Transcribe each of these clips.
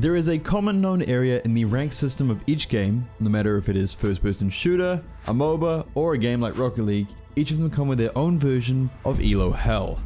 There is a common known area in the rank system of each game, no matter if it is first-person shooter, a MOBA, or a game like Rocket League. Each of them come with their own version of ELO Hell.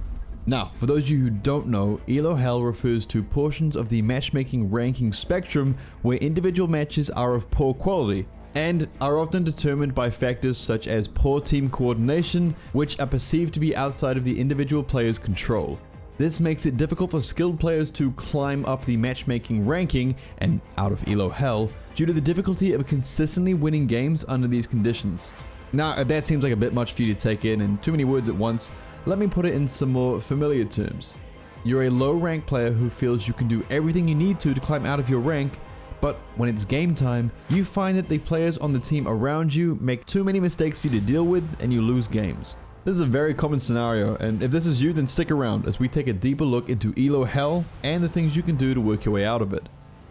Now, for those of you who don't know, ELO Hell refers to portions of the matchmaking ranking spectrum where individual matches are of poor quality and are often determined by factors such as poor team coordination, which are perceived to be outside of the individual player's control. This makes it difficult for skilled players to climb up the matchmaking ranking and out of ELO Hell due to the difficulty of consistently winning games under these conditions. Now, if that seems like a bit much for you to take in and too many words at once, let me put it in some more familiar terms. You're a low rank player who feels you can do everything you need to climb out of your rank, but when it's game time, you find that the players on the team around you make too many mistakes for you to deal with and you lose games. This is a very common scenario, and if this is you, then stick around as we take a deeper look into ELO Hell and the things you can do to work your way out of it.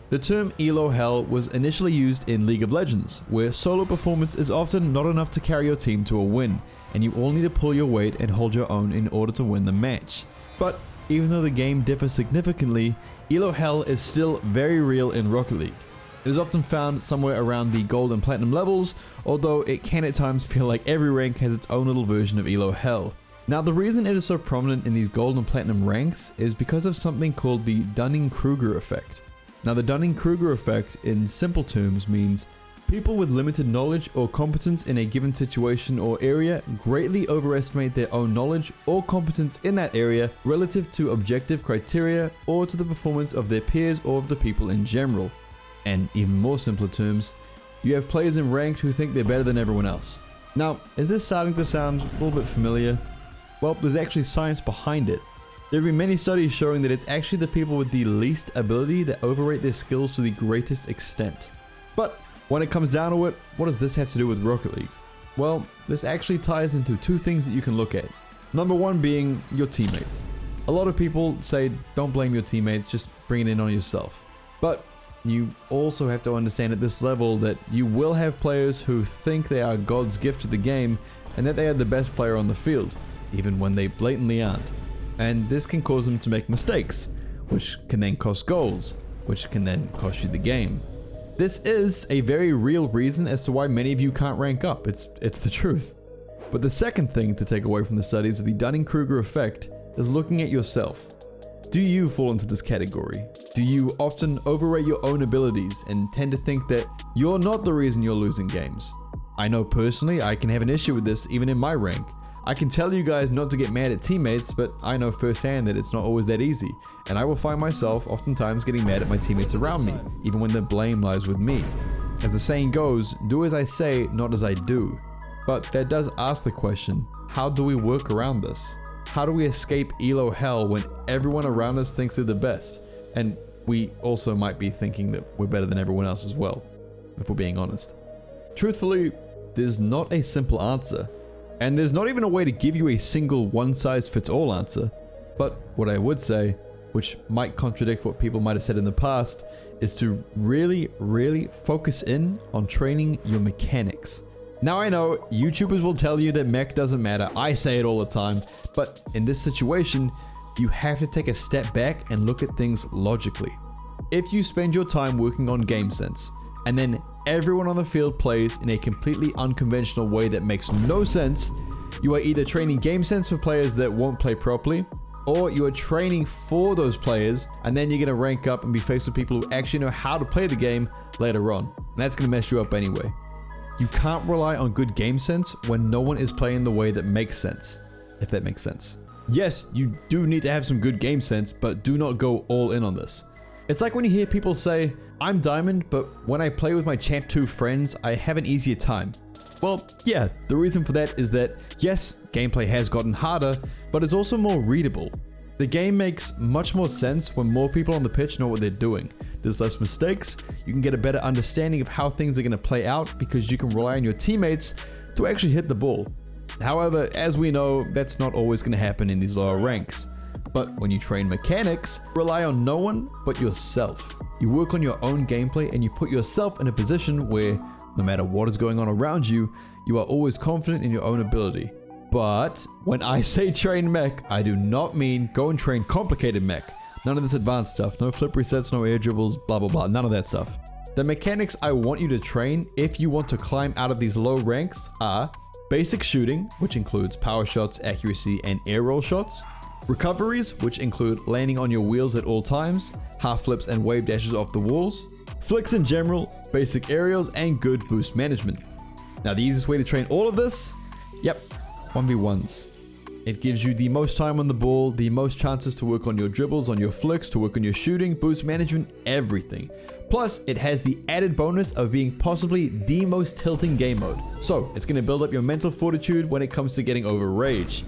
The term ELO Hell was initially used in League of Legends, where solo performance is often not enough to carry your team to a win, and you all need to pull your weight and hold your own in order to win the match. But even though the game differs significantly, ELO Hell is still very real in Rocket League. It is often found somewhere around the gold and platinum levels, although it can at times feel like every rank has its own little version of ELO Hell. Now, the reason it is so prominent in these gold and platinum ranks is because of something called the Dunning-Kruger Effect. Now, the Dunning-Kruger Effect, in simple terms, means people with limited knowledge or competence in a given situation or area greatly overestimate their own knowledge or competence in that area relative to objective criteria or to the performance of their peers or of the people in general. And even more simpler terms, you have players in ranked who think they're better than everyone else. Now, is this starting to sound a little bit familiar? Well, there's actually science behind it. There have been many studies showing that it's actually the people with the least ability that overrate their skills to the greatest extent. But when it comes down to it, what does this have to do with Rocket League? Well, this actually ties into two things that you can look at. Number one being your teammates. A lot of people say don't blame your teammates, just bring it in on yourself. But you also have to understand at this level that you will have players who think they are God's gift to the game and that they are the best player on the field, even when they blatantly aren't. And this can cause them to make mistakes, which can then cost goals, which can then cost you the game. This is a very real reason as to why many of you can't rank up. It's the truth. But the second thing to take away from the studies of the Dunning-Kruger Effect is looking at yourself. Do you fall into this category? Do you often overrate your own abilities and tend to think that you're not the reason you're losing games? I know personally I can have an issue with this even in my rank. I can tell you guys not to get mad at teammates, but I know firsthand that it's not always that easy, and I will find myself oftentimes getting mad at my teammates around me, even when the blame lies with me. As the saying goes, do as I say, not as I do. But that does ask the question, how do we work around this? How do we escape ELO Hell when everyone around us thinks they're the best? And we also might be thinking that we're better than everyone else as well, if we're being honest. Truthfully, there's not a simple answer. And there's not even a way to give you a single one-size-fits-all answer. But what I would say, which might contradict what people might have said in the past, is to really focus in on training your mechanics. Now I know, YouTubers will tell you that mech doesn't matter, I say it all the time, but in this situation, you have to take a step back and look at things logically. If you spend your time working on game sense, and then everyone on the field plays in a completely unconventional way that makes no sense, you are either training game sense for players that won't play properly, or you are training for those players, and then you're going to rank up and be faced with people who actually know how to play the game later on. And that's going to mess you up anyway. You can't rely on good game sense when no one is playing the way that makes sense, if that makes sense. Yes, you do need to have some good game sense, but do not go all in on this. It's like when you hear people say, I'm Diamond, but when I play with my Champ 2 friends, I have an easier time. Well, yeah, the reason for that is that, yes, gameplay has gotten harder, but it's also more readable. The game makes much more sense when more people on the pitch know what they're doing. There's less mistakes, you can get a better understanding of how things are going to play out because you can rely on your teammates to actually hit the ball. However, as we know, that's not always going to happen in these lower ranks. But when you train mechanics, rely on no one but yourself. You work on your own gameplay and you put yourself in a position where, no matter what is going on around you, you are always confident in your own ability. But when I say train mech, I do not mean go and train complicated mech, None of this advanced stuff. No flip resets, no air dribbles, blah blah blah. None of that stuff. The mechanics I want you to train if you want to climb out of these low ranks are basic shooting, which includes power shots, accuracy, and air roll shots. Recoveries, which include landing on your wheels at all times, half flips and wave dashes off the walls. Flicks in general, basic aerials, and good boost management. Now the easiest way to train all of this? Yep, 1v1s. It gives you the most time on the ball, the most chances to work on your dribbles, on your flicks, to work on your shooting, boost management, everything. Plus, it has the added bonus of being possibly the most tilting game mode. So, it's going to build up your mental fortitude when it comes to getting over rage.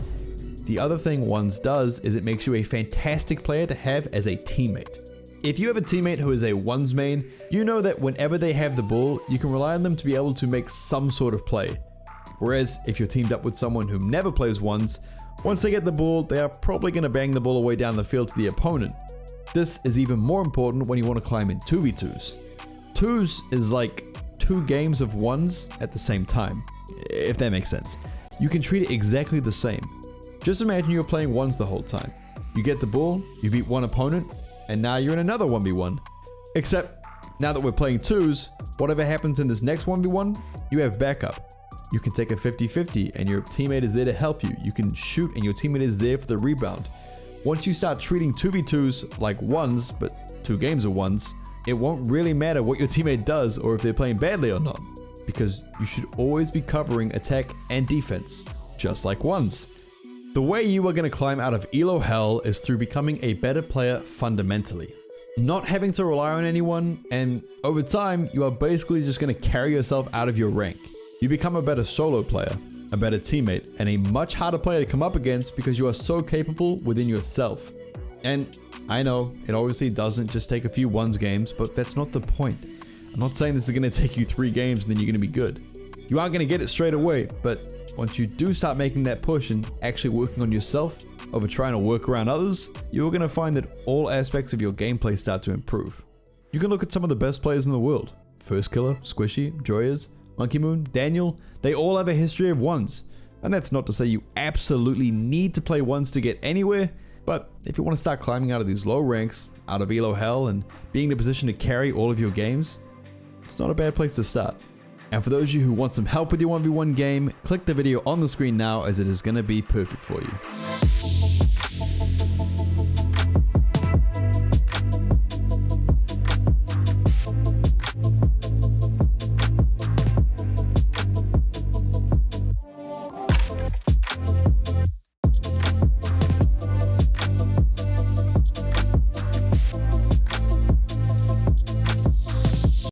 The other thing ones does is it makes you a fantastic player to have as a teammate. If you have a teammate who is a ones main, you know that whenever they have the ball, you can rely on them to be able to make some sort of play. Whereas, if you're teamed up with someone who never plays ones, once they get the ball, they are probably going to bang the ball away down the field to the opponent. This is even more important when you want to climb in 2v2s. 2s is like 2 games of ones at the same time, if that makes sense. You can treat it exactly the same. Just imagine you're playing ones the whole time. You get the ball, you beat one opponent, and now you're in another 1v1. Except, now that we're playing 2s, whatever happens in this next 1v1, you have backup. You can take a 50-50 and your teammate is there to help you. You can shoot and your teammate is there for the rebound. Once you start treating 2v2s like ones, but 2 games of ones, it won't really matter what your teammate does or if they're playing badly or not, because you should always be covering attack and defense, just like ones. The way you are going to climb out of elo hell is through becoming a better player fundamentally. Not having to rely on anyone, and over time, you are basically just going to carry yourself out of your rank. You become a better solo player, a better teammate, and a much harder player to come up against because you are so capable within yourself. And I know, it obviously doesn't just take a few ones games, but that's not the point. I'm not saying this is going to take you 3 games and then you're going to be good. You aren't going to get it straight away, but once you do start making that push and actually working on yourself over trying to work around others, you're going to find that all aspects of your gameplay start to improve. You can look at some of the best players in the world. First Killer, Squishy, Joyers, Monkey Moon, Daniel, they all have a history of ones. And that's not to say you absolutely need to play ones to get anywhere, but if you want to start climbing out of these low ranks, out of elo hell, and being in a position to carry all of your games, it's not a bad place to start. And for those of you who want some help with your 1v1 game, click the video on the screen now as it is going to be perfect for you.